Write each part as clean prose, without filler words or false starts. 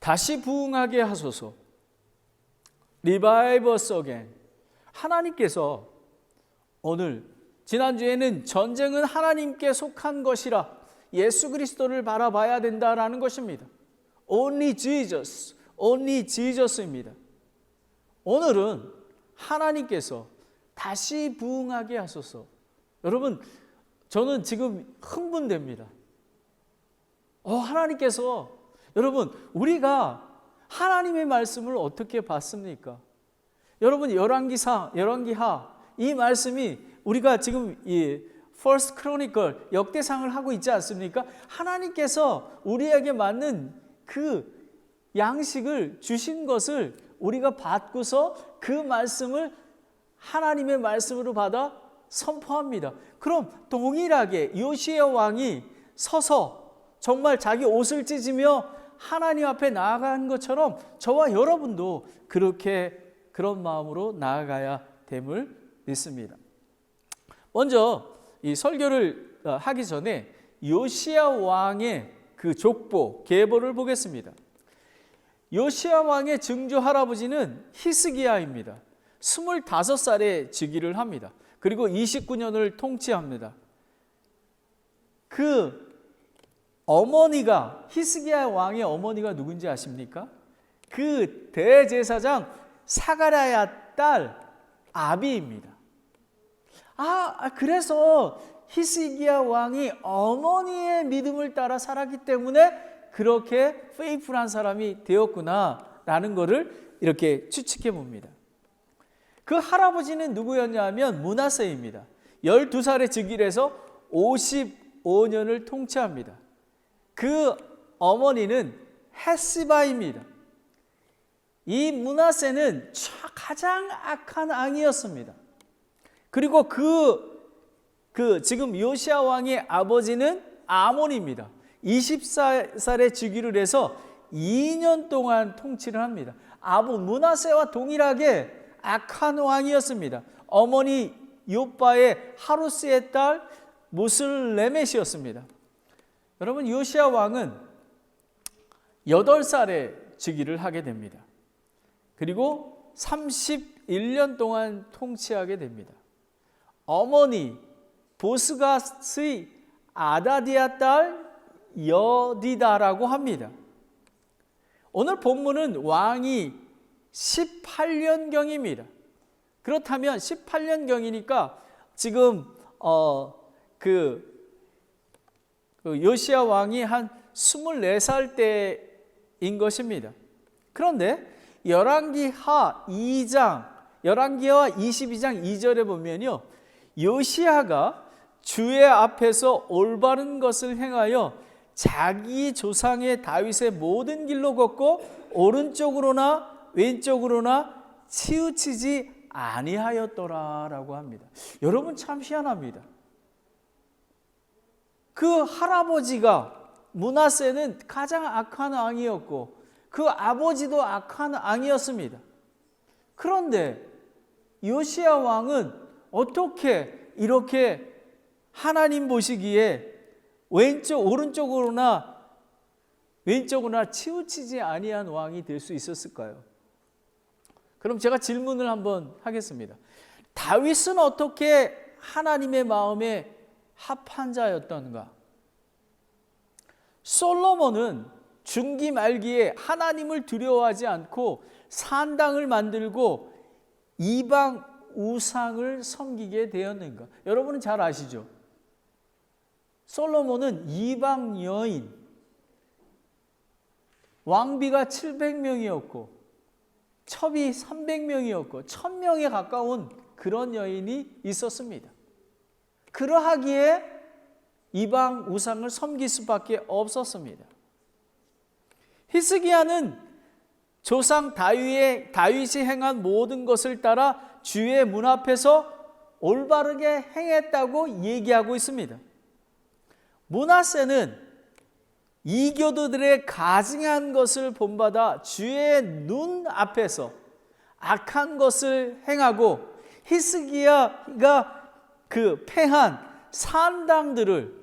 다시 부흥하게 하소서. Revive us again. 하나님께서 오늘, 지난주에는 전쟁은 하나님께 속한 것이라 예수 그리스도를 바라봐야 된다라는 것입니다. Only Jesus, only Jesus입니다. 오늘은 하나님께서 다시 부흥하게 하소서. 여러분, 저는 지금 흥분됩니다. 하나님께서, 여러분, 우리가 하나님의 말씀을 어떻게 봤습니까? 여러분, 열왕기하 이 말씀이 우리가 지금 이 First Chronicle 역대상을 하고 있지 않습니까? 하나님께서 우리에게 맞는 그 양식을 주신 것을 우리가 받고서 그 말씀을 하나님의 말씀으로 받아 선포합니다. 그럼 동일하게 요시야 왕이 서서 정말 자기 옷을 찢으며 하나님 앞에 나아간 것처럼 저와 여러분도 그런 마음으로 나아가야 됨을 믿습니다. 먼저 이 설교를 하기 전에 요시야 왕의 그 족보, 계보를 보겠습니다. 요시야 왕의 증조 할아버지는 히스기야입니다. 25살에 즉위를 합니다. 그리고 29년을 통치합니다. 그 어머니가, 히스기야 왕의 어머니가 누군지 아십니까? 그 대제사장 사가랴야 딸 아비입니다. 그래서 히스기야 왕이 어머니의 믿음을 따라 살았기 때문에 그렇게 페이풀한 사람이 되었구나라는 것을 이렇게 추측해 봅니다. 그 할아버지는 누구였냐 하면 므낫세입니다. 12살에 즉위를 해서 55년을 통치합니다. 그 어머니는 헷시바입니다. 이 므낫세는 가장 악한 왕이었습니다. 그리고 지금 요시야 왕의 아버지는 아몬입니다. 24살에 즉위를 해서 2년 동안 통치를 합니다. 므낫세와 동일하게 악한 왕이었습니다. 어머니 요바의 하루스의 딸 무슬레멧이었습니다. 여러분, 요시야 왕은 8살에 즉위를 하게 됩니다. 그리고 31년 동안 통치하게 됩니다. 어머니 보스가스의 아다디아 딸 여디다라고 합니다. 오늘 본문은 왕이 18년경입니다. 그렇다면 18년경이니까 지금 요시야 왕이 한 24살 때인 것입니다. 그런데 열왕기하 22장 2절에 보면요, 요시야가 주의 앞에서 올바른 것을 행하여 자기 조상의 다윗의 모든 길로 걷고 오른쪽으로나 왼쪽으로나 치우치지 아니하였더라라고 합니다. 여러분, 참 희한합니다. 그 할아버지가 므낫세는 가장 악한 왕이었고 그 아버지도 악한 왕이었습니다. 그런데 요시야 왕은 어떻게 이렇게 하나님 보시기에 오른쪽으로나 왼쪽으로나 치우치지 아니한 왕이 될 수 있었을까요? 그럼 제가 질문을 한번 하겠습니다. 다윗은 어떻게 하나님의 마음에 합한 자였던가? 솔로몬은 중기 말기에 하나님을 두려워하지 않고 산당을 만들고 이방 우상을 섬기게 되었는가? 여러분은 잘 아시죠? 솔로몬은 이방 여인, 왕비가 700명이었고 첩이 300명이었고 1000명에 가까운 그런 여인이 있었습니다. 그러하기에 이방 우상을 섬길 수밖에 없었습니다. 히스기야는 조상 다윗이 행한 모든 것을 따라 주의 문 앞에서 올바르게 행했다고 얘기하고 있습니다. 므낫세는 이교도들의 가증한 것을 본받아 주의 눈 앞에서 악한 것을 행하고 히스기야가 그 패한 산당들을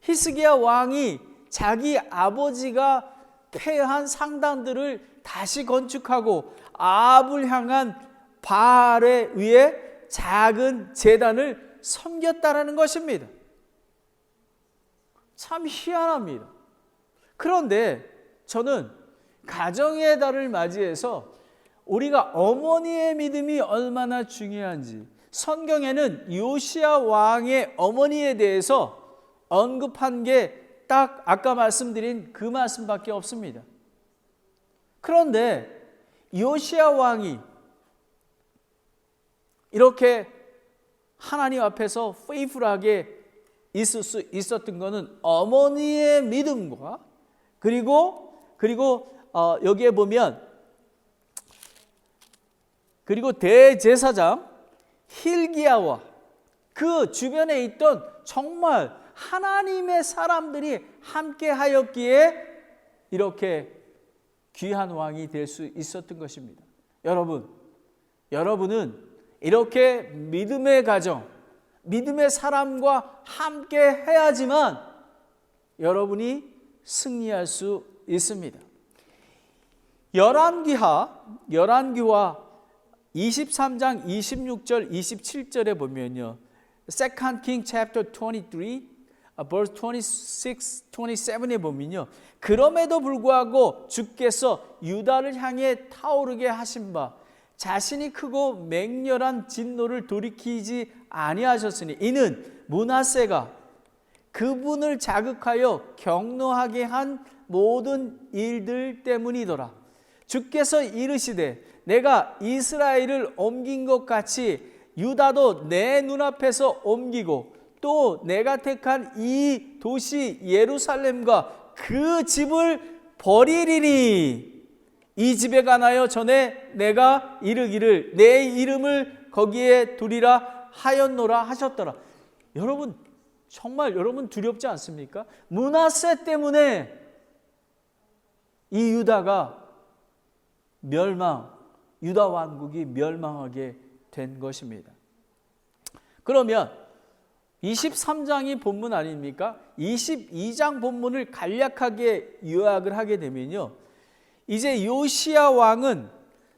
히스기야 왕이 자기 아버지가 폐허한 상단들을 다시 건축하고 아합을 향한 바알에 의해 작은 제단을 섬겼다라는 것입니다. 참 희한합니다. 그런데 저는 가정의 달을 맞이해서 우리가 어머니의 믿음이 얼마나 중요한지, 성경에는 요시야 왕의 어머니에 대해서 언급한 게 딱 아까 말씀드린 그 말씀밖에 없습니다. 그런데 요시야 왕이 이렇게 하나님 앞에서 faithful하게 있을 수 있었던 것은 어머니의 믿음과 그리고 여기에 보면 그리고 대제사장 힐기야와 그 주변에 있던 정말 하나님의 사람들이 함께 하였기에 이렇게 귀한 왕이 될 수 있었던 것입니다. 여러분은 이렇게 믿음의 가정, 믿음의 사람과 함께 해야지만 여러분이 승리할 수 있습니다. 열왕기하 23장 26절 27절에 보면요, Second King chapter 23 verse 26, 27에 보면요, 그럼에도 불구하고 주께서 유다를 향해 타오르게 하신 바 자신이 크고 맹렬한 진노를 돌이키지 아니하셨으니 이는 므낫세가 그분을 자극하여 경노하게 한 모든 일들 때문이더라. 주께서 이르시되 내가 이스라엘을 옮긴 것 같이 유다도 내 눈앞에서 옮기고 또 내가 택한 이 도시 예루살렘과 그 집을 버리리니 이 집에 관하여 전에 내가 이르기를 내 이름을 거기에 두리라 하였노라 하셨더라. 여러분 정말 여러분 두렵지 않습니까? 므낫세 때문에 이 유다가 유다 왕국이 멸망하게 된 것입니다. 그러면 23장이 본문 아닙니까? 22장 본문을 간략하게 요약을 하게 되면요, 이제 요시야 왕은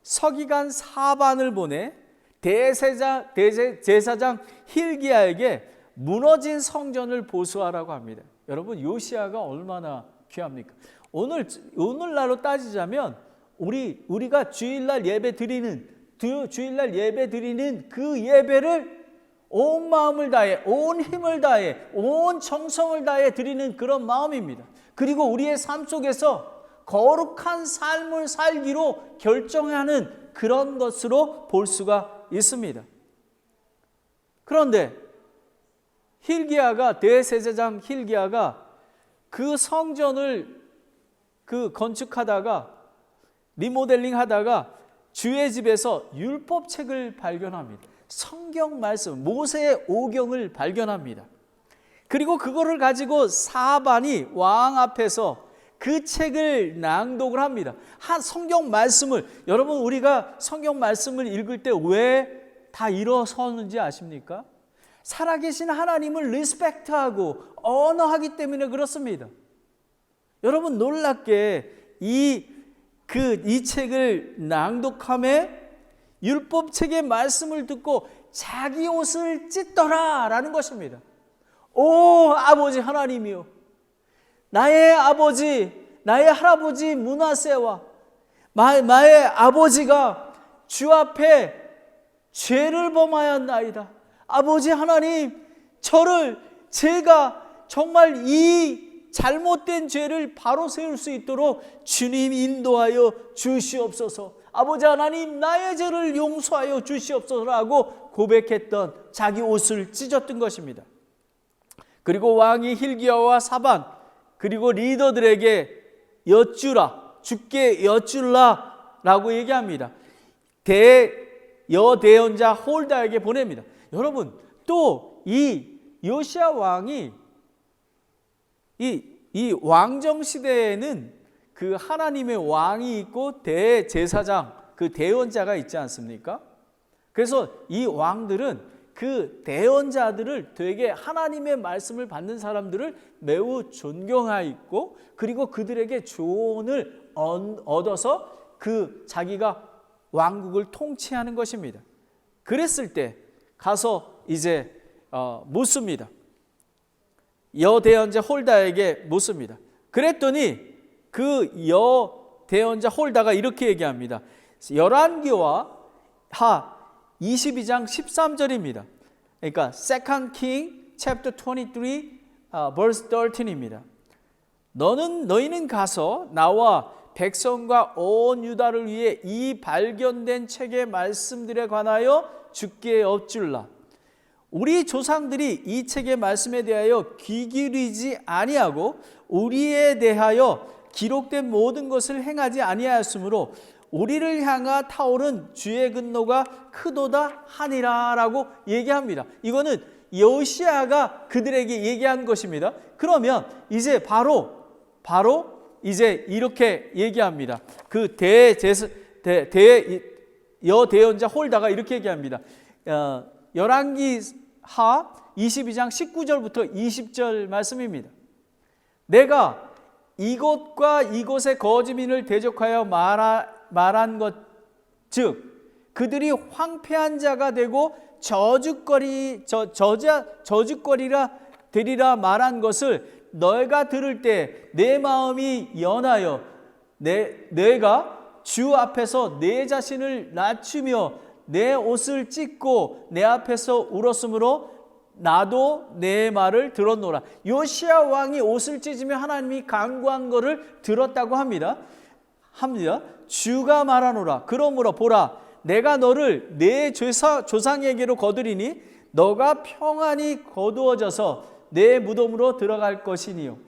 서기관 사반을 보내 대제사장 힐기야에게 무너진 성전을 보수하라고 합니다. 여러분 요시야가 얼마나 귀합니까? 오늘날로 따지자면 우리가 주일날 예배 드리는 그 예배를 온 마음을 다해, 온 힘을 다해, 온 정성을 다해 드리는 그런 마음입니다. 그리고 우리의 삶 속에서 거룩한 삶을 살기로 결정하는 그런 것으로 볼 수가 있습니다. 그런데 대제사장 힐기야가 그 성전을 건축하다가 리모델링 하다가 주의 집에서 율법책을 발견합니다. 성경 말씀, 모세의 오경을 발견합니다. 그리고 그거를 가지고 사반이 왕 앞에서 그 책을 낭독을 합니다. 성경 말씀을, 여러분 우리가 성경 말씀을 읽을 때 왜 다 일어서는지 아십니까? 살아계신 하나님을 리스펙트하고 언어하기 때문에 그렇습니다. 여러분 놀랍게 이 책을 낭독함에 율법책의 말씀을 듣고 자기 옷을 찢더라 라는 것입니다. 오 아버지 하나님이요, 나의 아버지 나의 할아버지 므낫세와 나의 아버지가 주 앞에 죄를 범하였나이다. 아버지 하나님, 제가 정말 이 잘못된 죄를 바로 세울 수 있도록 주님 인도하여 주시옵소서. 아버지 하나님, 나의 죄를 용서하여 주시옵소서라고 고백했던, 자기 옷을 찢었던 것입니다. 그리고 왕이 힐기야와 사반 그리고 리더들에게 주께 여쭈라 라고 얘기합니다. 여대언자 홀다에게 보냅니다. 여러분, 또 이 요시야 왕이 이 왕정 시대에는 그 하나님의 왕이 있고 대제사장, 그 대언자가 있지 않습니까? 그래서 이 왕들은 그 대언자들을 되게 하나님의 말씀을 받는 사람들을 매우 존경하였고 그리고 그들에게 조언을 얻어서 그 자기가 왕국을 통치하는 것입니다. 그랬을 때 가서 이제 묻습니다. 여대언자 홀다에게 묻습니다. 그랬더니 그 여대언자 홀다가 이렇게 얘기합니다. 열왕기와 하 22장 13절입니다. 그러니까 Second King chapter 23 verse 13입니다. 너희는 가서 나와 백성과 온 유다를 위해 이 발견된 책의 말씀들에 관하여 주께 엎줄라. 우리 조상들이 이 책의 말씀에 대하여 귀 기울이지 아니하고 우리에 대하여 기록된 모든 것을 행하지 아니하였으므로 우리를 향하 타오른 주의 근노가 크도다 하니라라고 얘기합니다. 이거는 여호시아가 그들에게 얘기한 것입니다. 그러면 이제 바로 이제 이렇게 얘기합니다. 그 여대언자 홀다가 이렇게 얘기합니다. 열왕기하 22장 19절부터 20절 말씀입니다. 내가 이곳과 이곳의 거주민을 대적하여 말한 것, 즉 그들이 황폐한 자가 되고 저주거리라 되리라 말한 것을 너희가 들을 때 내 마음이 연하여 내가 주 앞에서 내 자신을 낮추며 내 옷을 찢고 내 앞에서 울었으므로 나도 내 말을 들었노라. 요시야 왕이 옷을 찢으며 하나님이 간구한 것을 들었다고 합니다. 주가 말하노라. 그러므로 보라, 내가 너를 내 조상에게로 거두리니 너가 평안히 거두어져서 내 무덤으로 들어갈 것이니요.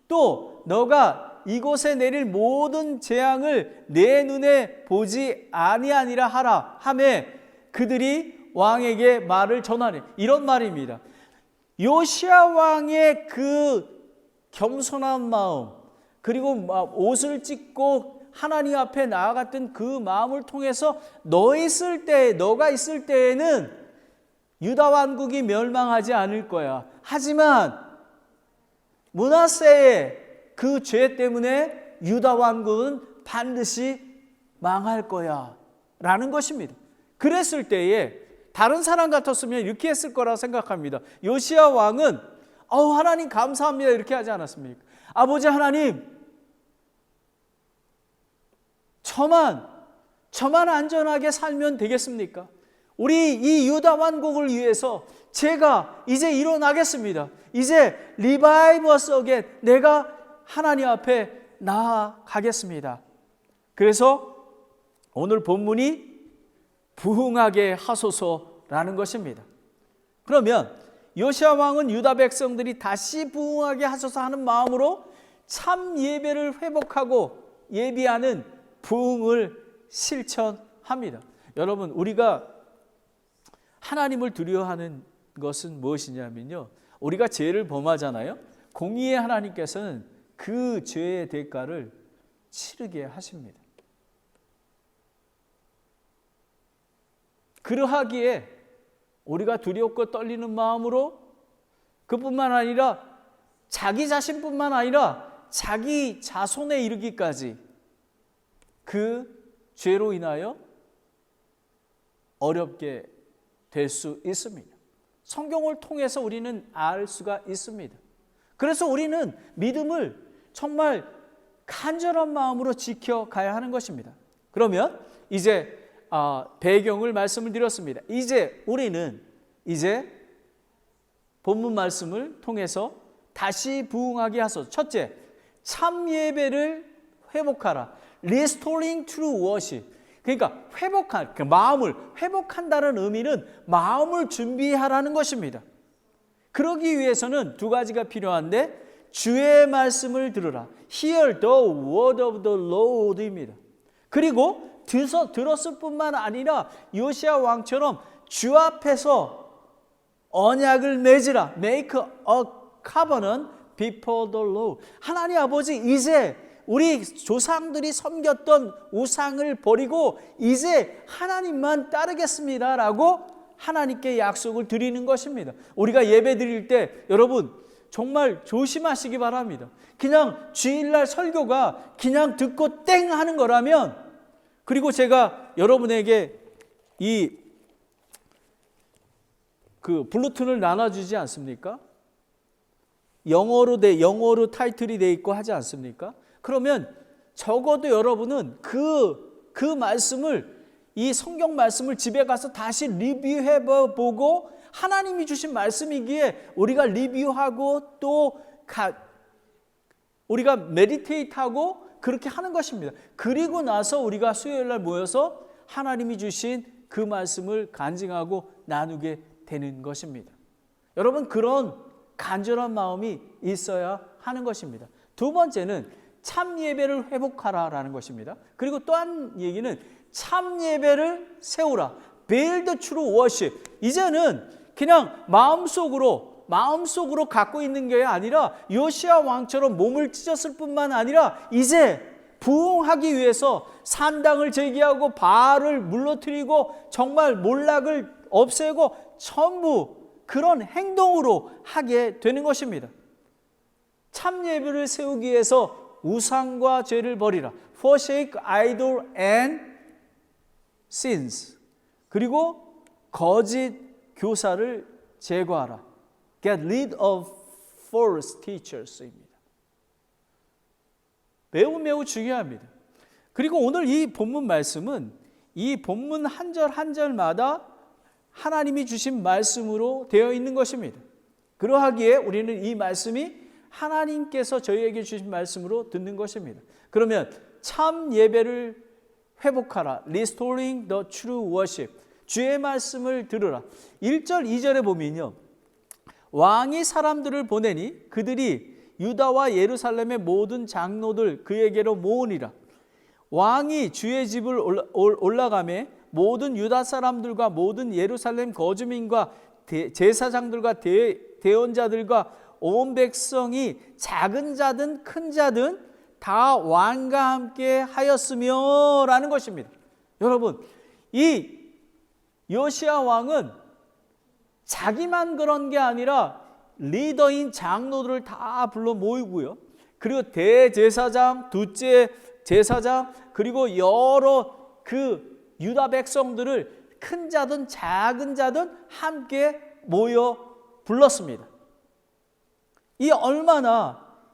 또 너가 이곳에 내릴 모든 재앙을 내 눈에 보지 아니하니라 하라 하매 그들이 왕에게 말을 전하니. 이런 말입니다. 요시야 왕의 그 겸손한 마음, 그리고 옷을 찢고 하나님 앞에 나아갔던 그 마음을 통해서 너가 있을 때에는 유다 왕국이 멸망하지 않을 거야. 하지만 므낫세의 그 죄 때문에 유다 왕국은 반드시 망할 거야 라는 것입니다. 그랬을 때에 다른 사람 같았으면 이렇게 했을 거라 생각합니다. 요시야 왕은 하나님 감사합니다 이렇게 하지 않았습니까? 아버지 하나님, 저만 안전하게 살면 되겠습니까? 우리 이 유다 왕국을 위해서 제가 이제 일어나겠습니다. 이제 리바이브 어스 어게인, 내가 하나님 앞에 나아가겠습니다. 그래서 오늘 본문이 부흥하게 하소서라는 것입니다. 그러면 요시야 왕은 유다 백성들이 다시 부흥하게 하소서 하는 마음으로 참 예배를 회복하고 예비하는 부흥을 실천합니다. 여러분, 우리가 하나님을 두려워하는 것은 무엇이냐면요, 우리가 죄를 범하잖아요. 공의의 하나님께서는 그 죄의 대가를 치르게 하십니다. 그러하기에 우리가 두렵고 떨리는 마음으로 그뿐만 아니라 자기 자신뿐만 아니라 자기 자손에 이르기까지 그 죄로 인하여 어렵게 될 수 있습니다. 성경을 통해서 우리는 알 수가 있습니다. 그래서 우리는 믿음을 정말 간절한 마음으로 지켜가야 하는 것입니다. 그러면 이제 배경을 말씀을 드렸습니다. 이제 우리는 본문 말씀을 통해서 다시 부흥하게 하소서. 첫째, 참 예배를 회복하라. Restoring true worship. 그러니까 그 마음을 회복한다는 의미는 마음을 준비하라는 것입니다. 그러기 위해서는 두 가지가 필요한데, 주의 말씀을 들으라. Hear the word of the Lord입니다. 그리고 들었을 뿐만 아니라 요시야 왕처럼 주 앞에서 언약을 맺으라. Make a covenant before the Lord. 하나님 아버지, 이제 우리 조상들이 섬겼던 우상을 버리고 이제 하나님만 따르겠습니다 라고 하나님께 약속을 드리는 것입니다. 우리가 예배 드릴 때 여러분 정말 조심하시기 바랍니다. 그냥 주일날 설교가 그냥 듣고 땡 하는 거라면, 그리고 제가 여러분에게 블루툰을 나눠주지 않습니까? 영어로 타이틀이 돼 있고 하지 않습니까? 그러면 적어도 여러분은 그 말씀을, 이 성경 말씀을 집에 가서 다시 리뷰해 보고, 하나님이 주신 말씀이기에 우리가 리뷰하고 또 우리가 메디테이트하고 그렇게 하는 것입니다. 그리고 나서 우리가 수요일 날 모여서 하나님이 주신 그 말씀을 간증하고 나누게 되는 것입니다. 여러분, 그런 간절한 마음이 있어야 하는 것입니다. 두 번째는 참 예배를 회복하라라는 것입니다. 그리고 또 한 얘기는 참 예배를 세우라. Build true worship. 이제는 그냥 마음속으로 갖고 있는 게 아니라 요시야 왕처럼 몸을 찢었을 뿐만 아니라 이제 부흥하기 위해서 산당을 제기하고 바알을 물러뜨리고 정말 몰락을 없애고 전부 그런 행동으로 하게 되는 것입니다. 참 예배를 세우기 위해서 우상과 죄를 버리라. Forsake idol and sins. 그리고 거짓 교사를 제거하라. Get rid of false teachers입니다. 매우 중요합니다. 그리고 오늘 이 본문 말씀은 이 본문 한 절 한 절마다 하나님이 주신 말씀으로 되어 있는 것입니다. 그러하기에 우리는 이 말씀이 하나님께서 저희에게 주신 말씀으로 듣는 것입니다. 그러면 참 예배를 회복하라. Restoring the true worship. 주의 말씀을 들으라. 1절 2절에 보면요, 왕이 사람들을 보내니 그들이 유다와 예루살렘의 모든 장로들 그에게로 모으니라. 왕이 주의 집을 올라가매 모든 유다 사람들과 모든 예루살렘 거주민과 제사장들과 대언자들과 온 백성이 작은 자든 큰 자든 다 왕과 함께 하였으며 라는 것입니다. 여러분, 이 요시야 왕은 자기만 그런 게 아니라 리더인 장로들을 다 불러 모이고요, 그리고 대제사장, 둘째 제사장, 그리고 여러 그 유다 백성들을 큰 자든 작은 자든 함께 모여 불렀습니다.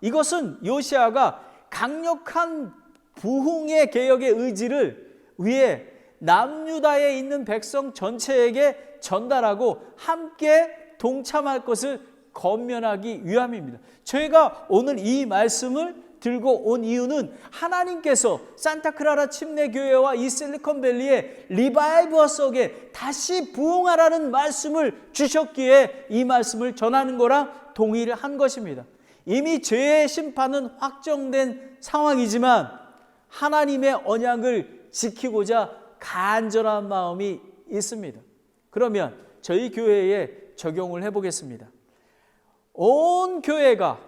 이것은 요시야가 강력한 부흥의 개혁의 의지를 위해 남유다에 있는 백성 전체에게 전달하고 함께 동참할 것을 권면하기 위함입니다. 저희가 오늘 이 말씀을 들고 온 이유는 하나님께서 산타크라라 침례교회와 이 실리콘밸리의 리바이벌 속에 다시 부흥하라는 말씀을 주셨기에 이 말씀을 전하는 거랑 동일한 것입니다. 이미 죄의 심판은 확정된 상황이지만 하나님의 언약을 지키고자 간절한 마음이 있습니다. 그러면 저희 교회에 적용을 해보겠습니다. 온 교회가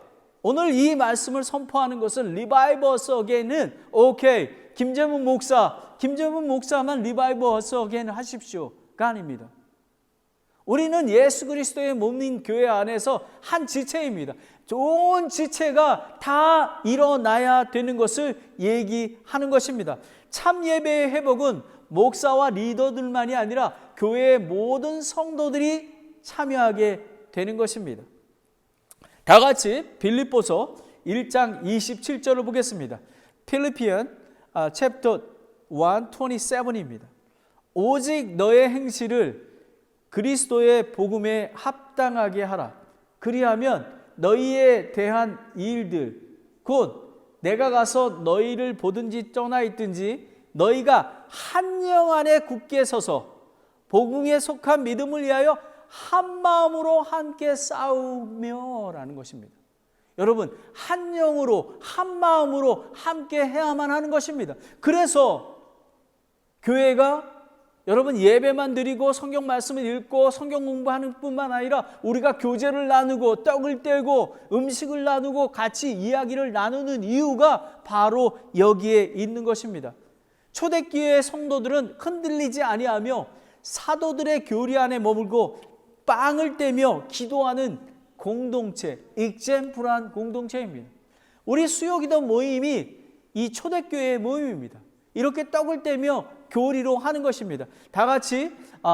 오늘 이 말씀을 선포하는 것은 리바이벌 어게인은 오케이, 김재문 목사만 리바이벌 어게인 하십시오가 아닙니다. 우리는 예수 그리스도의 몸인 교회 안에서 한 지체입니다. 온 지체가 다 일어나야 되는 것을 얘기하는 것입니다. 참 예배의 회복은 목사와 리더들만이 아니라 교회의 모든 성도들이 참여하게 되는 것입니다. 다 같이 빌립보서 1장 27절을 보겠습니다. 필리피안 챕터 1:27입니다. 오직 너의 행실을 그리스도의 복음에 합당하게 하라. 그리하면 너희에 대한 일들 곧 내가 가서 너희를 보든지 떠나 있든지 너희가 한 영 안에 굳게 서서 복음에 속한 믿음을 위하여 한 마음으로 함께 싸우며 라는 것입니다. 여러분, 한 영으로 한 마음으로 함께 해야만 하는 것입니다. 그래서 교회가 여러분 예배만 드리고 성경 말씀을 읽고 성경 공부하는 뿐만 아니라 우리가 교제를 나누고 떡을 떼고 음식을 나누고 같이 이야기를 나누는 이유가 바로 여기에 있는 것입니다. 초대교회의 성도들은 흔들리지 아니하며 사도들의 교리 안에 머물고 빵을 떼며 기도하는 공동체, 익젠플한 공동체입니다. 우리 수요기도 모임이 이 초대교회의 모임입니다. 이렇게 떡을 떼며 교리로 하는 것입니다. 다 같이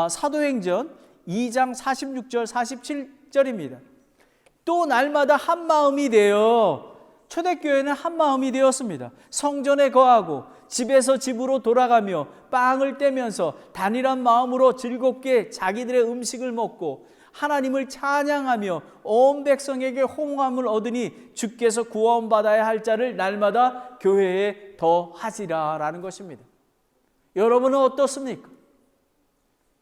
사도행전 2장 46절 47절입니다. 또 날마다 한 마음이 되어, 초대교회는 한 마음이 되었습니다. 성전에 거하고 집에서 집으로 돌아가며 빵을 떼면서 단일한 마음으로 즐겁게 자기들의 음식을 먹고 하나님을 찬양하며 온 백성에게 호응함을 얻으니 주께서 구원받아야 할 자를 날마다 교회에 더하시라라는 것입니다. 여러분은 어떻습니까?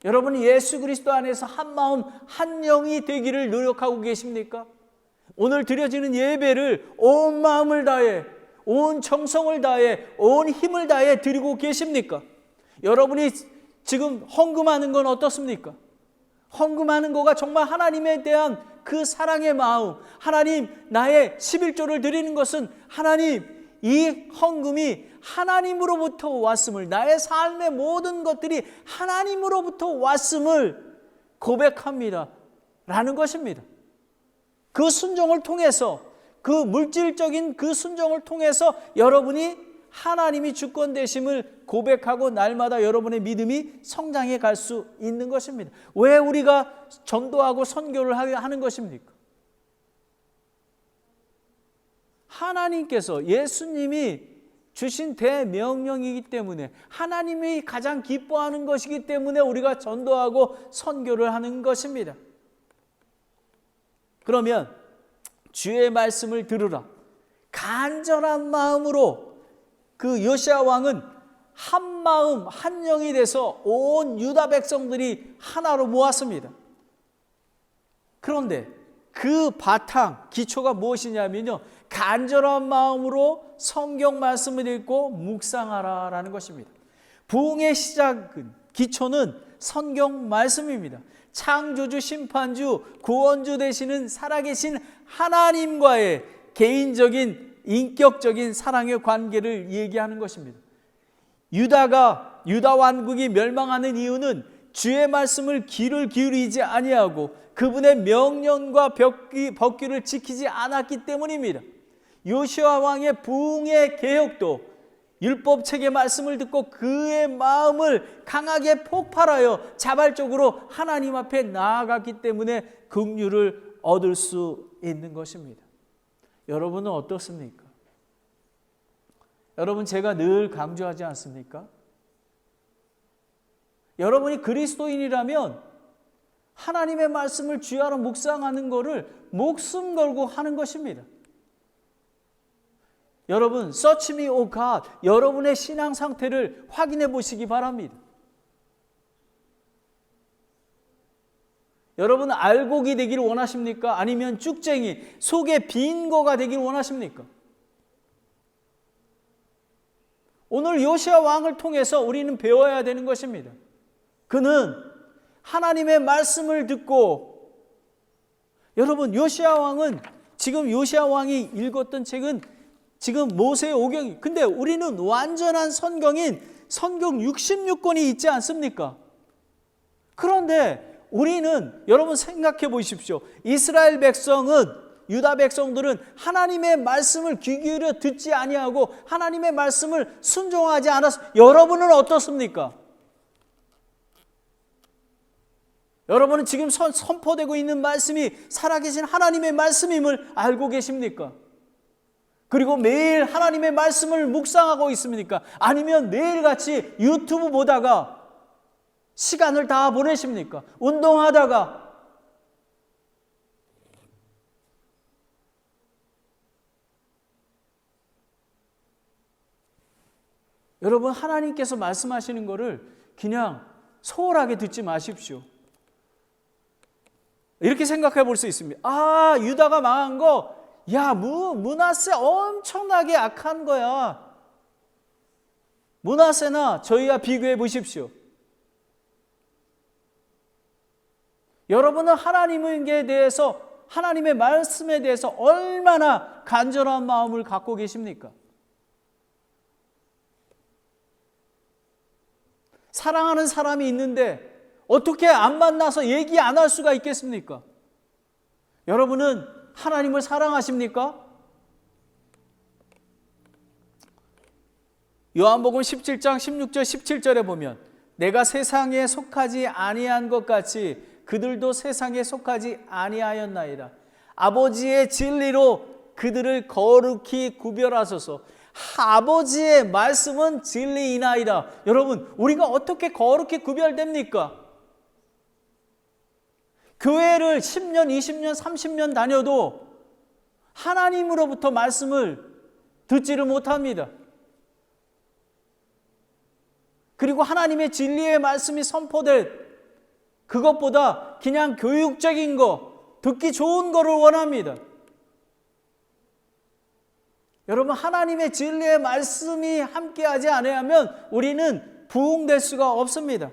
여러분은 예수 그리스도 안에서 한 마음 한 영이 되기를 노력하고 계십니까? 오늘 드려지는 예배를 온 마음을 다해, 온 정성을 다해, 온 힘을 다해 드리고 계십니까? 여러분이 지금 헌금하는 건 어떻습니까? 헌금하는 거가 정말 하나님에 대한 그 사랑의 마음, 하나님 나의 11조를 드리는 것은 하나님, 이 헌금이 하나님으로부터 왔음을, 나의 삶의 모든 것들이 하나님으로부터 왔음을 고백합니다 라는 것입니다. 그 순종을 통해서, 그 물질적인 그 순종을 통해서 여러분이 하나님이 주권 되심을 고백하고 날마다 여러분의 믿음이 성장해 갈 수 있는 것입니다. 왜 우리가 전도하고 선교를 하는 것입니까? 하나님께서, 예수님이 주신 대명령이기 때문에, 하나님이 가장 기뻐하는 것이기 때문에 우리가 전도하고 선교를 하는 것입니다. 그러면 주의 말씀을 들으라, 간절한 마음으로 그 요시야 왕은 한 마음 한 영이 돼서 온 유다 백성들이 하나로 모았습니다. 그런데 그 바탕 기초가 무엇이냐면요, 간절한 마음으로 성경 말씀을 읽고 묵상하라라는 것입니다. 부흥의 시작은, 기초는 성경 말씀입니다. 창조주, 심판주, 구원주 되시는 살아계신 하나님과의 개인적인 인격적인 사랑의 관계를 얘기하는 것입니다. 유다 왕국이 멸망하는 이유는 주의 말씀을 귀를 기울이지 아니하고 그분의 명령과 법규를 지키지 않았기 때문입니다. 요시야 왕의 부흥의 개혁도 율법책의 말씀을 듣고 그의 마음을 강하게 폭발하여 자발적으로 하나님 앞에 나아갔기 때문에 긍휼을 얻을 수 있는 것입니다. 여러분은 어떻습니까? 여러분, 제가 늘 강조하지 않습니까? 여러분이 그리스도인이라면 하나님의 말씀을 주야로 묵상하는 것을 목숨 걸고 하는 것입니다. 여러분, Search me, O God, 여러분의 신앙 상태를 확인해 보시기 바랍니다. 여러분, 알곡이 되기를 원하십니까? 아니면 쭉쟁이, 속에 빈 거가 되기를 원하십니까? 오늘 요시야 왕을 통해서 우리는 배워야 되는 것입니다. 그는 하나님의 말씀을 듣고, 여러분, 요시야 왕은, 지금 요시야 왕이 읽었던 책은 지금 모세의 오경이, 근데 우리는 완전한 성경인 성경 66권이 있지 않습니까? 그런데 우리는, 여러분 생각해 보십시오. 이스라엘 백성은, 유다 백성들은 하나님의 말씀을 귀 기울여 듣지 아니하고 하나님의 말씀을 순종하지 않았어. 여러분은 어떻습니까? 여러분은 지금 선포되고 있는 말씀이 살아계신 하나님의 말씀임을 알고 계십니까? 그리고 매일 하나님의 말씀을 묵상하고 있습니까? 아니면 매일같이 유튜브 보다가 시간을 다 보내십니까? 운동하다가. 여러분, 하나님께서 말씀하시는 것을 그냥 소홀하게 듣지 마십시오. 이렇게 생각해 볼 수 있습니다. 아, 유다가 망한 거, 야, 므낫세 엄청나게 악한 거야. 므낫세나 저희와 비교해 보십시오. 여러분은 하나님에 대해서, 하나님의 말씀에 대해서 얼마나 간절한 마음을 갖고 계십니까? 사랑하는 사람이 있는데 어떻게 안 만나서 얘기 안 할 수가 있겠습니까? 여러분은 하나님을 사랑하십니까? 요한복음 17장 16절 17절에 보면 내가 세상에 속하지 아니한 것 같이 그들도 세상에 속하지 아니하였나이다. 아버지의 진리로 그들을 거룩히 구별하소서. 아버지의 말씀은 진리이나이다. 여러분, 우리가 어떻게 거룩히 구별됩니까? 교회를 10년, 20년, 30년 다녀도 하나님으로부터 말씀을 듣지를 못합니다. 그리고 하나님의 진리의 말씀이 선포될 그것보다 그냥 교육적인 거, 듣기 좋은 거를 원합니다. 여러분, 하나님의 진리의 말씀이 함께하지 않으면 우리는 부흥될 수가 없습니다.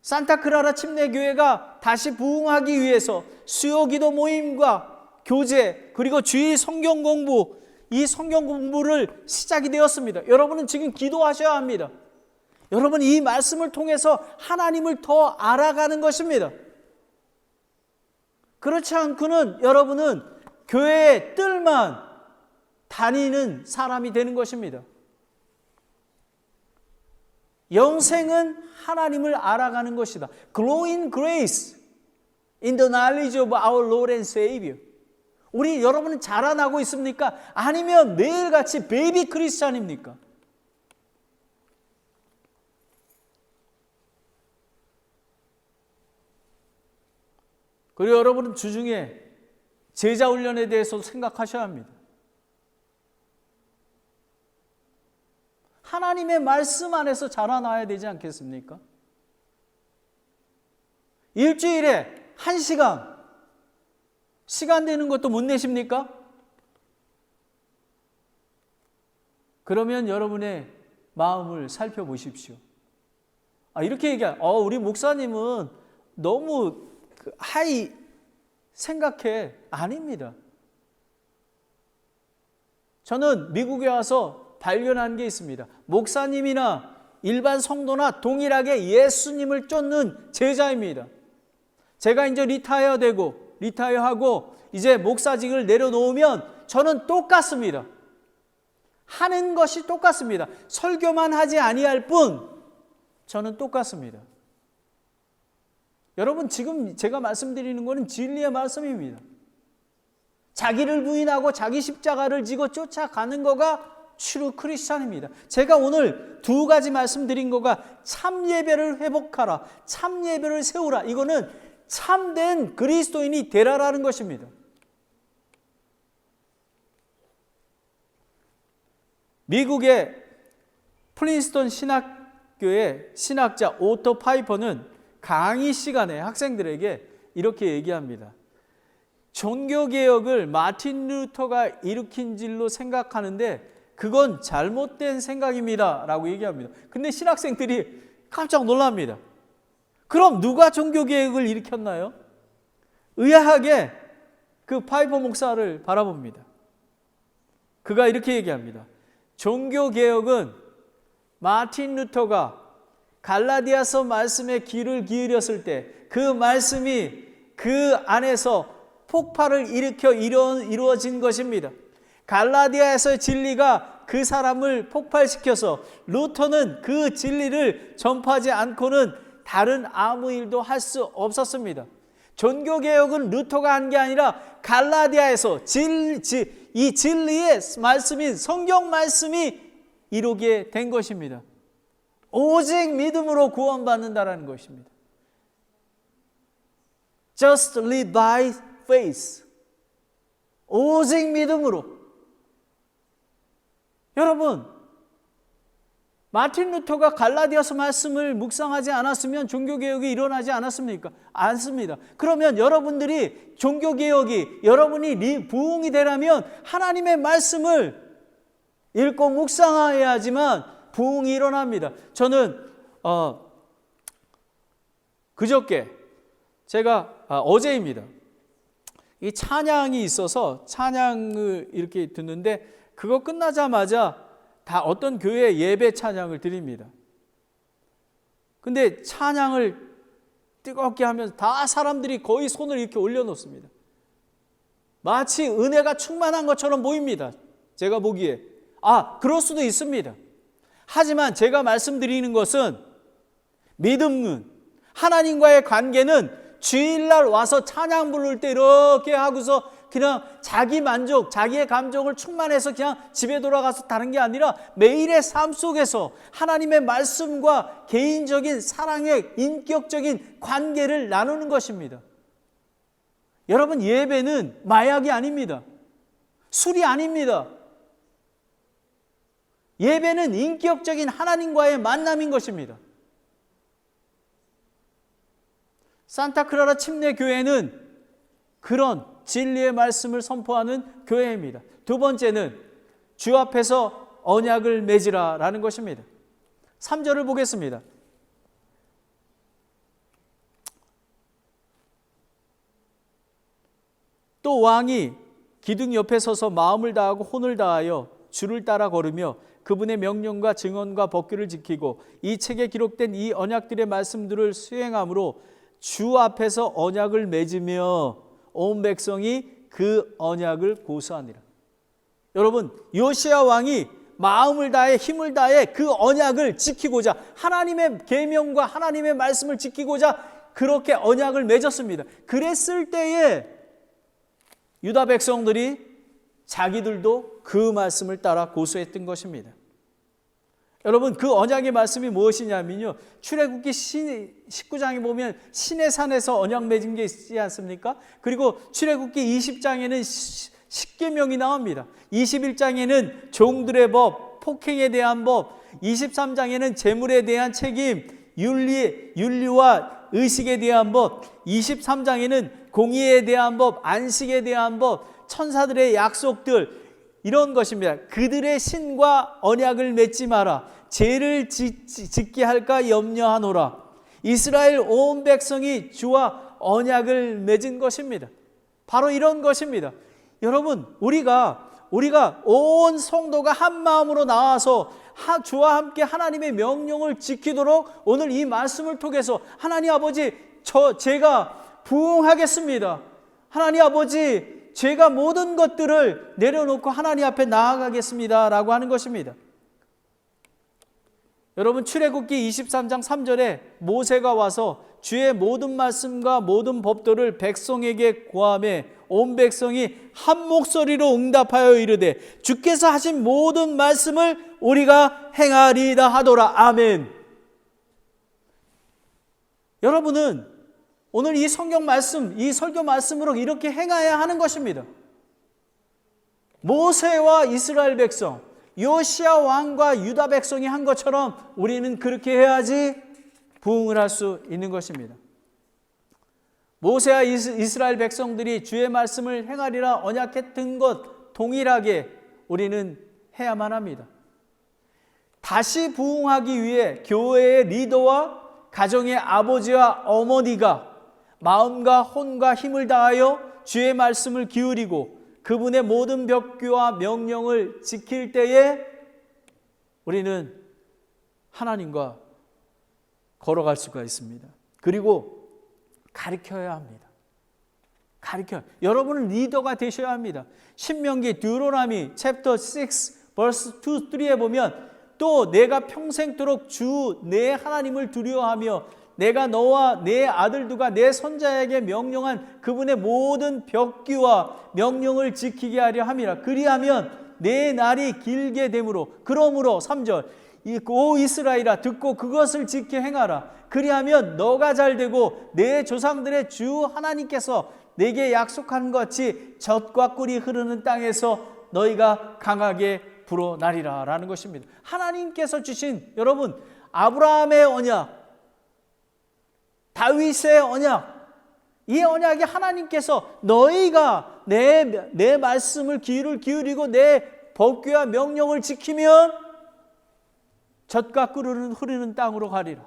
산타크라라 침례교회가 다시 부흥하기 위해서 수요기도 모임과 교제 그리고 주일 성경 공부, 이 성경 공부를 시작이 되었습니다. 여러분은 지금 기도하셔야 합니다. 여러분, 이 말씀을 통해서 하나님을 더 알아가는 것입니다. 그렇지 않고는 여러분은 교회의 뜰만 다니는 사람이 되는 것입니다. 영생은 하나님을 알아가는 것이다. Grow in grace in the knowledge of our Lord and Savior. 우리 여러분은 자라나고 있습니까? 아니면 매일같이 베이비 크리스찬입니까? 그리고 여러분은 주중에 제자 훈련에 대해서 생각하셔야 합니다. 하나님의 말씀 안에서 자라나야 되지 않겠습니까? 일주일에 1시간 시간 되는 것도 못 내십니까? 그러면 여러분의 마음을 살펴보십시오. 이렇게 우리 목사님은 너무 하이 생각해. 아닙니다. 저는 미국에 와서 발견한 게 있습니다. 목사님이나 일반 성도나 동일하게 예수님을 쫓는 제자입니다. 제가 이제 리타이어하고 이제 목사직을 내려놓으면 저는 똑같습니다. 하는 것이 똑같습니다. 설교만 하지 아니할 뿐 저는 똑같습니다. 여러분, 지금 제가 말씀드리는 것은 진리의 말씀입니다. 자기를 부인하고 자기 십자가를 지고 쫓아가는 거가 트루 크리스찬입니다. 제가 오늘 두 가지 말씀드린 거가 참 예배를 회복하라, 참 예배를 세우라. 이거는 참된 그리스도인이 되라라는 것입니다. 미국의 프린스턴 신학교의 신학자 오토 파이퍼는 강의 시간에 학생들에게 이렇게 얘기합니다. 종교개혁을 마틴 루터가 일으킨 줄로 생각하는데 그건 잘못된 생각입니다 라고 얘기합니다. 근데 신학생들이 깜짝 놀랍니다. 그럼 누가 종교개혁을 일으켰나요? 의아하게 그 파이퍼 목사를 바라봅니다. 그가 이렇게 얘기합니다. 종교개혁은 마틴 루터가 갈라디아서 말씀에 귀를 기울였을 때 그 말씀이 그 안에서 폭발을 일으켜 이루어진 것입니다. 갈라디아에서의 진리가 그 사람을 폭발시켜서 루터는 그 진리를 전파하지 않고는 다른 아무 일도 할 수 없었습니다. 종교개혁은 루터가 한 게 아니라 갈라디아에서 이 진리의 말씀인 성경 말씀이 이루게 된 것입니다. 오직 믿음으로 구원받는다라는 것입니다. Just live by faith. 오직 믿음으로. 여러분, 마틴 루터가 갈라디아서 말씀을 묵상하지 않았으면 종교개혁이 일어나지 않았습니까? 않습니다. 그러면 여러분들이 종교개혁이 여러분이 부흥이 되려면 하나님의 말씀을 읽고 묵상해야지만 부흥이 일어납니다. 저는 그저께 제가 어제입니다. 이 찬양이 있어서 찬양을 이렇게 듣는데 그거 끝나자마자 다 어떤 교회 예배 찬양을 드립니다. 근데 찬양을 뜨겁게 하면서 다 사람들이 거의 손을 이렇게 올려놓습니다. 마치 은혜가 충만한 것처럼 보입니다. 제가 보기에. 그럴 수도 있습니다. 하지만 제가 말씀드리는 것은 믿음은, 하나님과의 관계는 주일날 와서 찬양 부를 때 이렇게 하고서 그냥 자기 만족, 자기의 감정을 충만해서 그냥 집에 돌아가서 다른 게 아니라 매일의 삶 속에서 하나님의 말씀과 개인적인 사랑의 인격적인 관계를 나누는 것입니다. 여러분, 예배는 마약이 아닙니다. 술이 아닙니다. 예배는 인격적인 하나님과의 만남인 것입니다. 산타클라라 침례교회는 그런 진리의 말씀을 선포하는 교회입니다. 두 번째는 주 앞에서 언약을 맺으라 라는 것입니다. 3절을 보겠습니다. 또 왕이 기둥 옆에 서서 마음을 다하고 혼을 다하여 주를 따라 걸으며 그분의 명령과 증언과 법규를 지키고 이 책에 기록된 이 언약들의 말씀들을 수행함으로 주 앞에서 언약을 맺으며 온 백성이 그 언약을 고수하니라. 여러분, 요시야 왕이 마음을 다해 힘을 다해 그 언약을 지키고자, 하나님의 계명과 하나님의 말씀을 지키고자 그렇게 언약을 맺었습니다. 그랬을 때에 유다 백성들이 자기들도 그 말씀을 따라 고수했던 것입니다. 여러분, 그 언약의 말씀이 무엇이냐면요, 출애굽기 19장에 보면 신의 산에서 언약 맺은 게 있지 않습니까? 그리고 출애굽기 20장에는 십계명이 나옵니다. 21장에는 종들의 법, 폭행에 대한 법, 23장에는 재물에 대한 책임, 윤리와 의식에 대한 법, 23장에는 공의에 대한 법, 안식에 대한 법, 천사들의 약속들, 이런 것입니다. 그들의 신과 언약을 맺지 마라. 죄를 짓게 할까 염려하노라. 이스라엘 온 백성이 주와 언약을 맺은 것입니다. 바로 이런 것입니다. 여러분, 우리가 온 성도가 한 마음으로 나와서 주와 함께 하나님의 명령을 지키도록 오늘 이 말씀을 통해서 하나님 아버지, 제가 부응하겠습니다. 하나님 아버지, 제가 모든 것들을 내려놓고 하나님 앞에 나아가겠습니다 라고 하는 것입니다. 여러분, 출애굽기 23장 3절에 모세가 와서 주의 모든 말씀과 모든 법도를 백성에게 고하매 온 백성이 한 목소리로 응답하여 이르되 주께서 하신 모든 말씀을 우리가 행하리이다 하더라. 아멘. 여러분은 오늘 이 성경 말씀, 이 설교 말씀으로 이렇게 행해야 하는 것입니다. 모세와 이스라엘 백성, 요시야 왕과 유다 백성이 한 것처럼 우리는 그렇게 해야지 부응을 할 수 있는 것입니다. 모세와 이스라엘 백성들이 주의 말씀을 행하리라 언약했던 것 동일하게 우리는 해야만 합니다. 다시 부응하기 위해 교회의 리더와 가정의 아버지와 어머니가 마음과 혼과 힘을 다하여 주의 말씀을 기울이고 그분의 모든 법규와 명령을 지킬 때에 우리는 하나님과 걸어갈 수가 있습니다. 그리고 가르쳐야 합니다. 여러분은 리더가 되셔야 합니다. 신명기 듀로노미 챕터 6 verse 2, 3에 보면 또 내가 평생토록 주 내 하나님을 두려워하며 내가 너와 내 아들들과 내 손자에게 명령한 그분의 모든 벽규와 명령을 지키게 하려 함이라. 그리하면 내 날이 길게 되므로 그러므로 3절 오 이스라엘아 듣고 그것을 지켜 행하라. 그리하면 너가 잘되고 내 조상들의 주 하나님께서 내게 약속한 것 같이 젖과 꿀이 흐르는 땅에서 너희가 강하게 불어나리라 라는 것입니다. 하나님께서 주신 여러분 아브라함의 언약, 다윗의 언약, 이 언약이 하나님께서 너희가 내 말씀을 귀를 기울이고 내 법규와 명령을 지키면 젖과 꿀을 흐르는 땅으로 가리라.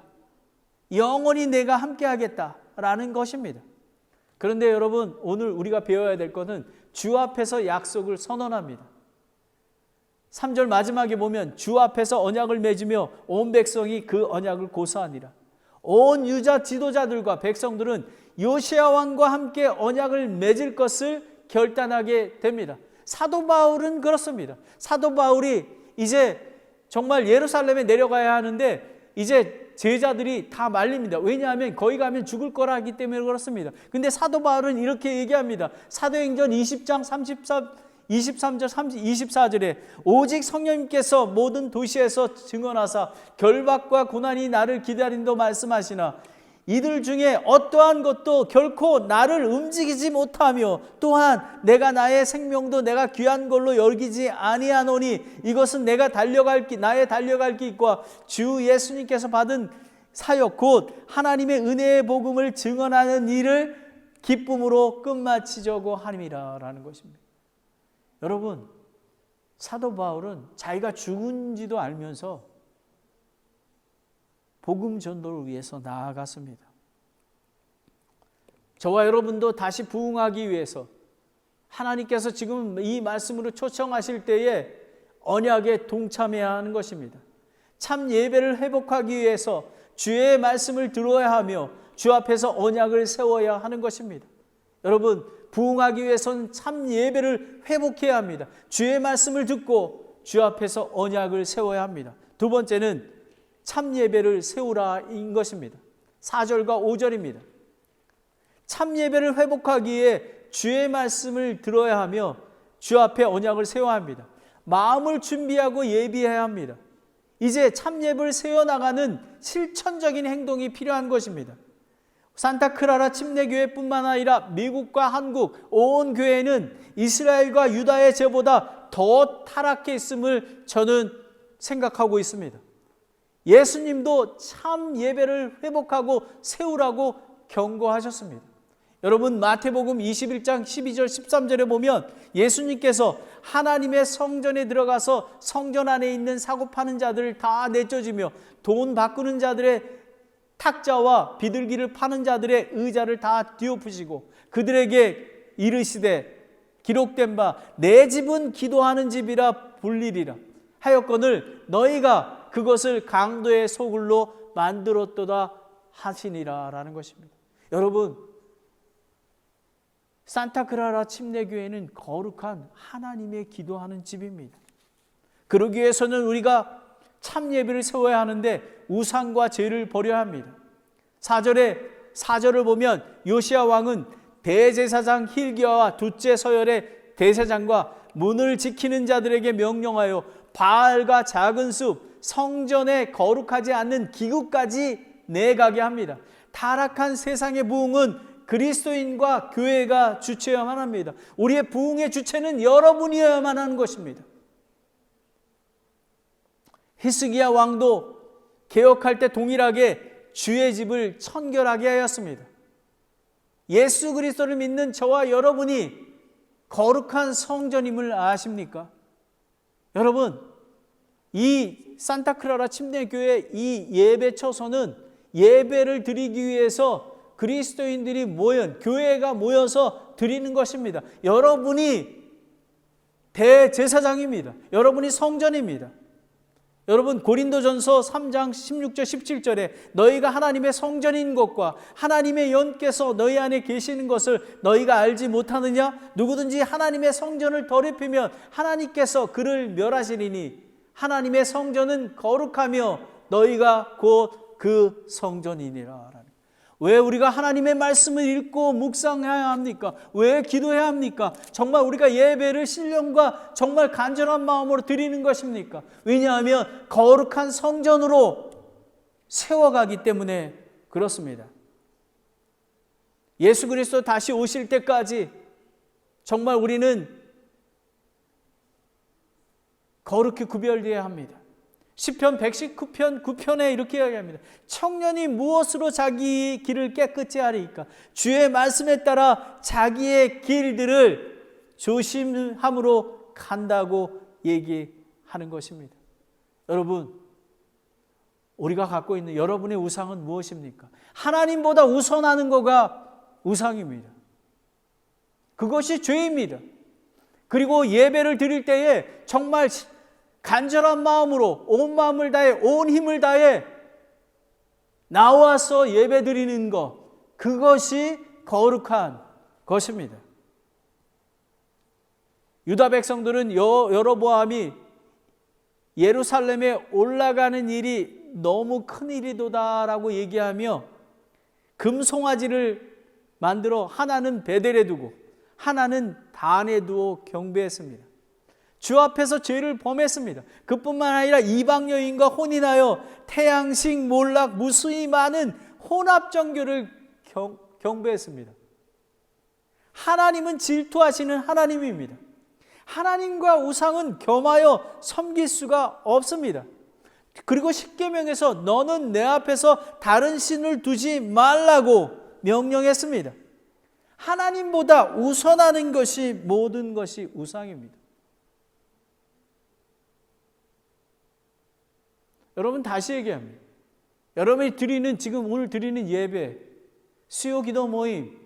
영원히 내가 함께 하겠다라는 것입니다. 그런데 여러분, 오늘 우리가 배워야 될 것은 주 앞에서 약속을 선언합니다. 3절 마지막에 보면 주 앞에서 언약을 맺으며 온 백성이 그 언약을 고수하니라. 온 유다 지도자들과 백성들은 요시야 왕과 함께 언약을 맺을 것을 결단하게 됩니다. 사도 바울은 그렇습니다. 사도 바울이 이제 정말 예루살렘에 내려가야 하는데 이제 제자들이 다 말립니다. 왜냐하면 거기 가면 죽을 거라 하기 때문에 그렇습니다. 근데 사도 바울은 이렇게 얘기합니다. 사도행전 20장 23절 24절에 오직 성령님께서 모든 도시에서 증언하사 결박과 고난이 나를 기다린다고 말씀하시나 이들 중에 어떠한 것도 결코 나를 움직이지 못하며 또한 내가 나의 생명도 내가 귀한 걸로 여기지 아니하노니 이것은 내가 나의 달려갈 길과 주 예수님께서 받은 사역 곧 하나님의 은혜의 복음을 증언하는 일을 기쁨으로 끝마치려고 함이라 라는 것입니다. 여러분, 사도 바울은 자기가 죽은지도 알면서 복음 전도를 위해서 나아갔습니다. 저와 여러분도 다시 부흥하기 위해서 하나님께서 지금 이 말씀으로 초청하실 때에 언약에 동참해야 하는 것입니다. 참 예배를 회복하기 위해서 주의 말씀을 들어야 하며 주 앞에서 언약을 세워야 하는 것입니다. 여러분, 부흥하기 위해서는 참 예배를 회복해야 합니다. 주의 말씀을 듣고 주 앞에서 언약을 세워야 합니다. 두 번째는 참 예배를 세우라인 것입니다. 4절과 5절입니다. 참 예배를 회복하기 위해 주의 말씀을 들어야 하며 주 앞에 언약을 세워야 합니다. 마음을 준비하고 예비해야 합니다. 이제 참 예배를 세워나가는 실천적인 행동이 필요한 것입니다. 산타크라라 침례교회뿐만 아니라 미국과 한국 온 교회는 이스라엘과 유다의 죄보다 더 타락해 있음을 저는 생각하고 있습니다. 예수님도 참 예배를 회복하고 세우라고 경고하셨습니다. 여러분, 마태복음 21장 12절 13절에 보면 예수님께서 하나님의 성전에 들어가서 성전 안에 있는 사고 파는 자들을 다 내쫓으며 돈 바꾸는 자들의 탁자와 비둘기를 파는 자들의 의자를 다 뒤엎으시고 그들에게 이르시되 기록된 바 내 집은 기도하는 집이라 불리리라 하였거늘 너희가 그것을 강도의 소굴로 만들었도다 하시니라 라는 것입니다. 여러분, 산타크라라 침례교회는 거룩한 하나님의 기도하는 집입니다. 그러기 위해서는 우리가 참 예배를 세워야 하는데 우상과 죄를 버려야 합니다. 4절을 보면 요시야 왕은 대제사장 힐기야와 둘째 서열의 대제사장과 문을 지키는 자들에게 명령하여 바알과 작은 숲, 성전에 거룩하지 않는 기구까지 내가게 합니다. 타락한 세상의 부흥은 그리스도인과 교회가 주체여야만 합니다. 우리의 부흥의 주체는 여러분이어야만 하는 것입니다. 히스기야 왕도 개혁할 때 동일하게 주의 집을 청결하게 하였습니다. 예수 그리스도를 믿는 저와 여러분이 거룩한 성전임을 아십니까? 여러분, 이 산타크라라 침례교회 이 예배 처소는 예배를 드리기 위해서 그리스도인들이 교회가 모여서 드리는 것입니다. 여러분이 대제사장입니다. 여러분이 성전입니다. 여러분, 고린도전서 3장 16절 17절에 너희가 하나님의 성전인 것과 하나님의 영께서 너희 안에 계시는 것을 너희가 알지 못하느냐? 누구든지 하나님의 성전을 더럽히면 하나님께서 그를 멸하시리니 하나님의 성전은 거룩하며 너희가 곧 그 성전이니라. 왜 우리가 하나님의 말씀을 읽고 묵상해야 합니까? 왜 기도해야 합니까? 정말 우리가 예배를 신령과 정말 간절한 마음으로 드리는 것입니까? 왜냐하면 거룩한 성전으로 세워가기 때문에 그렇습니다. 예수 그리스도 다시 오실 때까지 정말 우리는 거룩히 구별되어야 합니다. 시편 119편 9편에 이렇게 이야기합니다. 청년이 무엇으로 자기 길을 깨끗이 하리까? 주의 말씀에 따라 자기의 길들을 조심함으로 간다고 얘기하는 것입니다. 여러분, 우리가 갖고 있는 여러분의 우상은 무엇입니까? 하나님보다 우선하는 거가 우상입니다. 그것이 죄입니다. 그리고 예배를 드릴 때에 정말 간절한 마음으로 온 마음을 다해 온 힘을 다해 나와서 예배 드리는 것, 그것이 거룩한 것입니다. 유다 백성들은 여로보암이 예루살렘에 올라가는 일이 너무 큰 일이도다라고 얘기하며 금송아지를 만들어 하나는 베델에 두고 하나는 단에 두어 경배했습니다. 주 앞에서 죄를 범했습니다. 그뿐만 아니라 이방 여인과 혼인하여 태양식, 몰락, 무수히 많은 혼합 정교를 경배했습니다. 하나님은 질투하시는 하나님입니다. 하나님과 우상은 겸하여 섬길 수가 없습니다. 그리고 십계명에서 너는 내 앞에서 다른 신을 두지 말라고 명령했습니다. 하나님보다 우선하는 것이 모든 것이 우상입니다. 여러분, 다시 얘기합니다. 여러분이 지금 오늘 드리는 예배, 수요 기도 모임,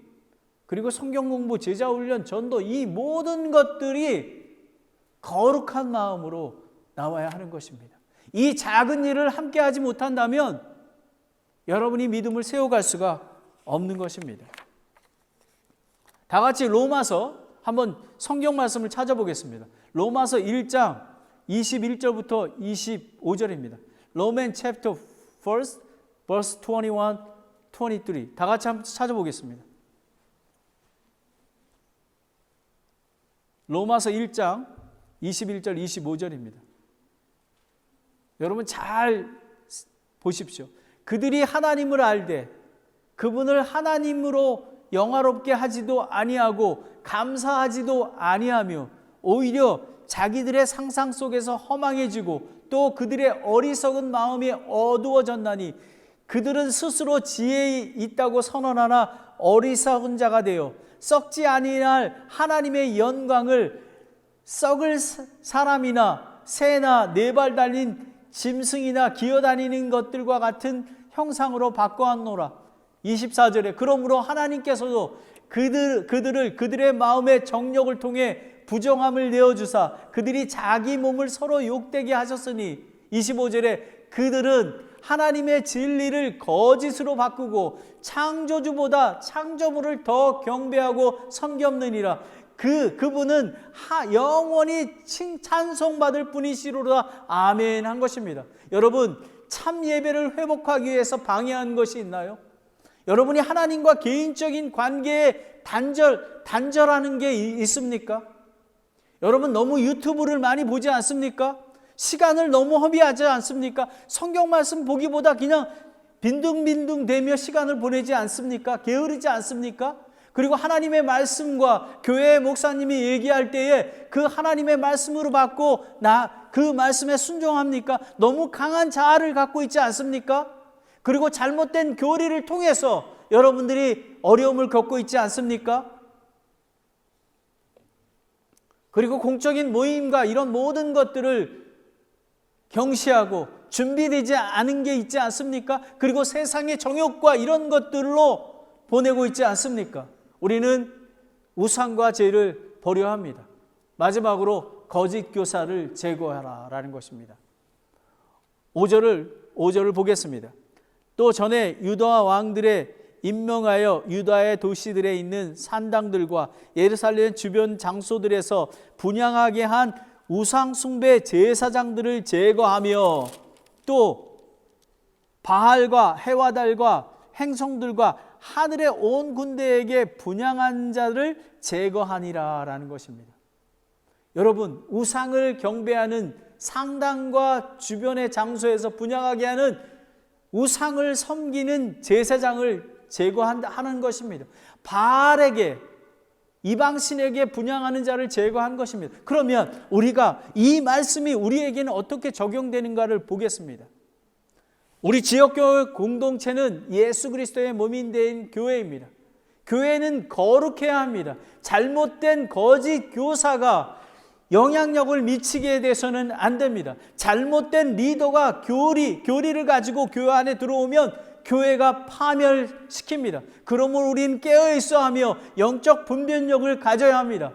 그리고 성경 공부, 제자 훈련, 전도, 이 모든 것들이 거룩한 마음으로 나와야 하는 것입니다. 이 작은 일을 함께 하지 못한다면 여러분이 믿음을 세워갈 수가 없는 것입니다. 다 같이 로마서 한번 성경 말씀을 찾아보겠습니다. 로마서 1장 21절부터 25절입니다. Romans chapter 1, verse 21, 23. 다 같이 한번 찾아보겠습니다. 로마서 1장 21절, 25절입니다. 여러분 잘 보십시오. 그들이 하나님을 알되 그분을 하나님으로 영화롭게 하지도 아니하고 감사하지도 아니하며 오히려 자기들의 상상 속에서 허망해지고 또 그들의 어리석은 마음이 어두워졌나니 그들은 스스로 지혜에 있다고 선언하나 어리석은 자가 되어 썩지 아니할 하나님의 영광을 썩을 사람이나 새나 네 발 달린 짐승이나 기어다니는 것들과 같은 형상으로 바꿔왔노라. 24절에 그러므로 하나님께서도 그들을 그들의 마음의 정욕을 통해 부정함을 내어주사 그들이 자기 몸을 서로 욕되게 하셨으니 25절에 그들은 하나님의 진리를 거짓으로 바꾸고 창조주보다 창조물을 더 경배하고 섬겼느니라. 그분은 영원히 찬송받을 분이시로다. 아멘 한 것입니다. 여러분, 참 예배를 회복하기 위해서 방해한 것이 있나요? 여러분이 하나님과 개인적인 관계에 단절하는 게 있습니까? 여러분 너무 유튜브를 많이 보지 않습니까? 시간을 너무 허비하지 않습니까? 성경 말씀 보기보다 그냥 빈둥빈둥 대며 시간을 보내지 않습니까? 게으르지 않습니까? 그리고 하나님의 말씀과 교회 목사님이 얘기할 때에 그 하나님의 말씀으로 받고 그 말씀에 순종합니까? 너무 강한 자아를 갖고 있지 않습니까? 그리고 잘못된 교리를 통해서 여러분들이 어려움을 겪고 있지 않습니까? 그리고 공적인 모임과 이런 모든 것들을 경시하고 준비되지 않은 게 있지 않습니까? 그리고 세상의 정욕과 이런 것들로 보내고 있지 않습니까? 우리는 우상과 죄를 버려야 합니다. 마지막으로 거짓 교사를 제거하라라는 것입니다. 5절을 보겠습니다. 또 전에 유다 왕들의 임명하여 유다의 도시들에 있는 산당들과 예루살렘 주변 장소들에서 분향하게 한 우상 숭배 제사장들을 제거하며 또 바알과 해와달과 행성들과 하늘의 온 군대에게 분향한 자를 제거하니라라는 것입니다. 여러분, 우상을 경배하는 상당과 주변의 장소에서 분향하게 하는 우상을 섬기는 제사장을 제거하는 것입니다. 바알에게, 이방신에게 분향하는 자를 제거한 것입니다. 그러면 우리가 이 말씀이 우리에게는 어떻게 적용되는가를 보겠습니다. 우리 지역교회 공동체는 예수 그리스도의 몸이 된 교회입니다. 교회는 거룩해야 합니다. 잘못된 거짓 교사가 영향력을 미치게 돼서는 안 됩니다. 잘못된 리더가 교리를 가지고 교회 안에 들어오면 교회가 파멸시킵니다. 그러므로 우리는 깨어있어 하며 영적 분별력을 가져야 합니다.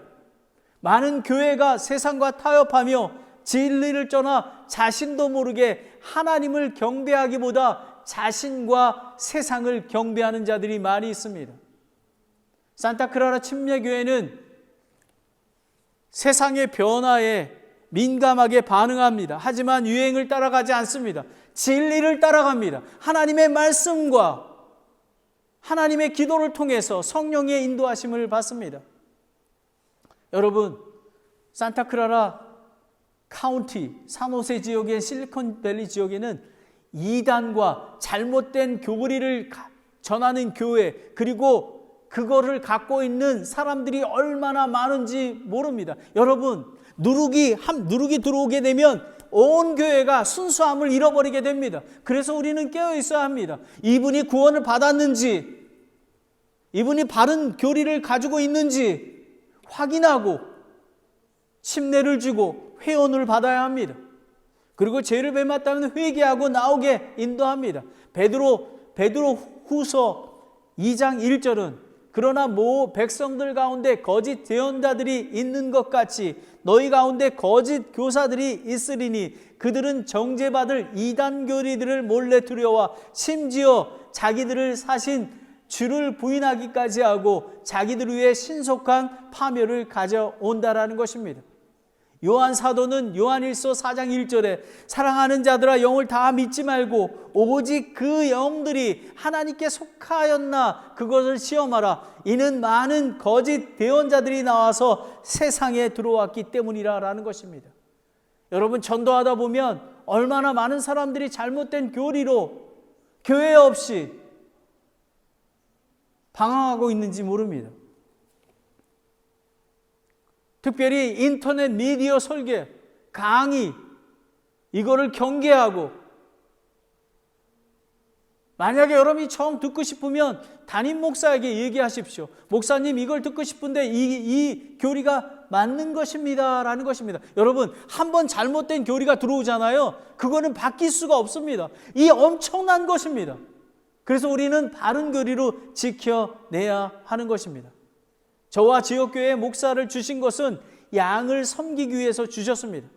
많은 교회가 세상과 타협하며 진리를 떠나 자신도 모르게 하나님을 경배하기보다 자신과 세상을 경배하는 자들이 많이 있습니다. 산타크라라 침례교회는 세상의 변화에 민감하게 반응합니다. 하지만 유행을 따라가지 않습니다. 진리를 따라갑니다. 하나님의 말씀과 하나님의 기도를 통해서 성령의 인도하심을 받습니다. 여러분, 산타크라라 카운티, 산호세 지역의 실리콘밸리 지역에는 이단과 잘못된 교리를 전하는 교회, 그리고 그거를 갖고 있는 사람들이 얼마나 많은지 모릅니다. 여러분, 누룩이 들어오게 되면 온 교회가 순수함을 잃어버리게 됩니다. 그래서 우리는 깨어 있어야 합니다. 이분이 구원을 받았는지, 이분이 바른 교리를 가지고 있는지 확인하고 침례를 주고 회원을 받아야 합니다. 그리고 죄를 범했다면 회개하고 나오게 인도합니다. 베드로 후서 2장 1절은 그러나 백성들 가운데 거짓 대언자들이 있는 것 같이 너희 가운데 거짓 교사들이 있으리니 그들은 정죄받을 이단 교리들을 몰래 들여와 심지어 자기들을 사신 주를 부인하기까지 하고 자기들 위해 신속한 파멸을 가져온다라는 것입니다. 요한 사도는 요한일서 4장 1절에 사랑하는 자들아 영을 다 믿지 말고 오직 그 영들이 하나님께 속하였나 그것을 시험하라. 이는 많은 거짓 대언자들이 나와서 세상에 들어왔기 때문이라는 것입니다. 여러분, 전도하다 보면 얼마나 많은 사람들이 잘못된 교리로 교회 없이 방황하고 있는지 모릅니다. 특별히 인터넷 미디어 설계, 강의, 이거를 경계하고, 만약에 여러분이 처음 듣고 싶으면 담임 목사에게 얘기하십시오. 목사님, 이걸 듣고 싶은데 이 교리가 맞는 것입니다 라는 것입니다. 여러분, 한번 잘못된 교리가 들어오잖아요. 그거는 바뀔 수가 없습니다. 이 엄청난 것입니다. 그래서 우리는 바른 교리로 지켜내야 하는 것입니다. 저와 지역교회 목사를 주신 것은 양을 섬기기 위해서 주셨습니다.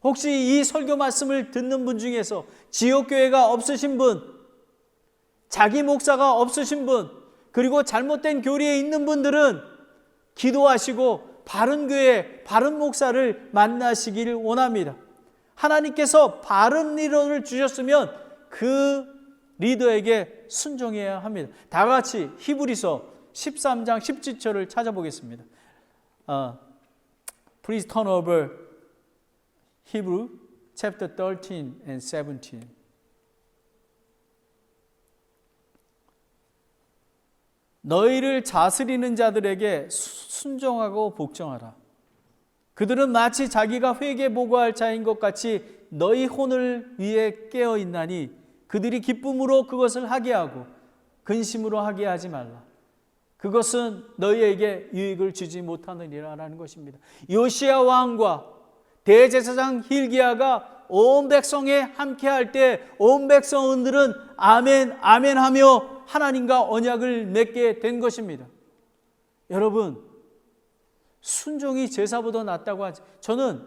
혹시 이 설교 말씀을 듣는 분 중에서 지역교회가 없으신 분, 자기 목사가 없으신 분, 그리고 잘못된 교리에 있는 분들은 기도하시고 바른 교회, 바른 목사를 만나시기를 원합니다. 하나님께서 바른 리더를 주셨으면 그 리더에게 순종해야 합니다. 다 같이 히브리서 13장 17절을 찾아보겠습니다. Please turn over Hebrew chapter 13 and 17. 너희를 다스리는 자들에게 순종하고 복종하라. 그들은 마치 자기가 회개 보고할 자인 것 같이 너희 혼을 위해 깨어 있나니 그들이 기쁨으로 그것을 하게 하고 근심으로 하게 하지 말라. 그것은 너희에게 유익을 주지 못하느니라라는 것입니다. 요시야 왕과 대제사장 hil기야가 온 백성에 함께할 때 온 백성들은 아멘 아멘 하며 하나님과 언약을 맺게 된 것입니다. 여러분, 순종이 제사보다 낫다고 하지. 저는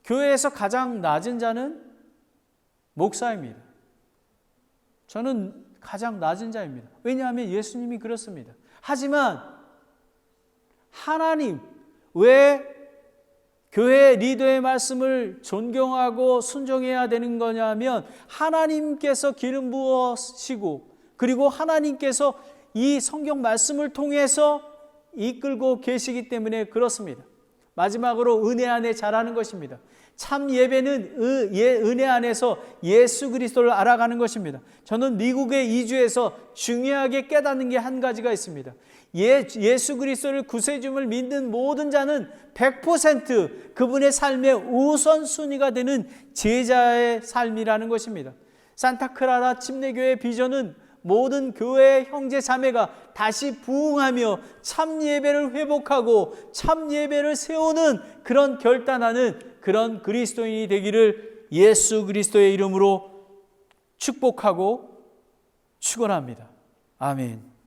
교회에서 가장 낮은 자는 목사입니다. 저는 가장 낮은 자입니다. 왜냐하면 예수님이 그렇습니다. 하지만 하나님, 왜 교회 리더의 말씀을 존경하고 순종해야 되는 거냐면 하나님께서 기름 부으시고 그리고 하나님께서 이 성경 말씀을 통해서 이끌고 계시기 때문에 그렇습니다. 마지막으로 은혜 안에 자라는 것입니다. 참 예배는 은혜 안에서 예수 그리스도를 알아가는 것입니다. 저는 미국에 이주해서 중요하게 깨닫는 게 한 가지가 있습니다. 예수 그리스도를 구세주를 믿는 모든 자는 100% 그분의 삶의 우선순위가 되는 제자의 삶이라는 것입니다. 산타크라라 침례교회 비전은 모든 교회 형제 자매가 다시 부흥하며 참 예배를 회복하고 참 예배를 세우는 그런 결단하는 그런 그리스도인이 되기를 예수 그리스도의 이름으로 축복하고 축원합니다. 아멘.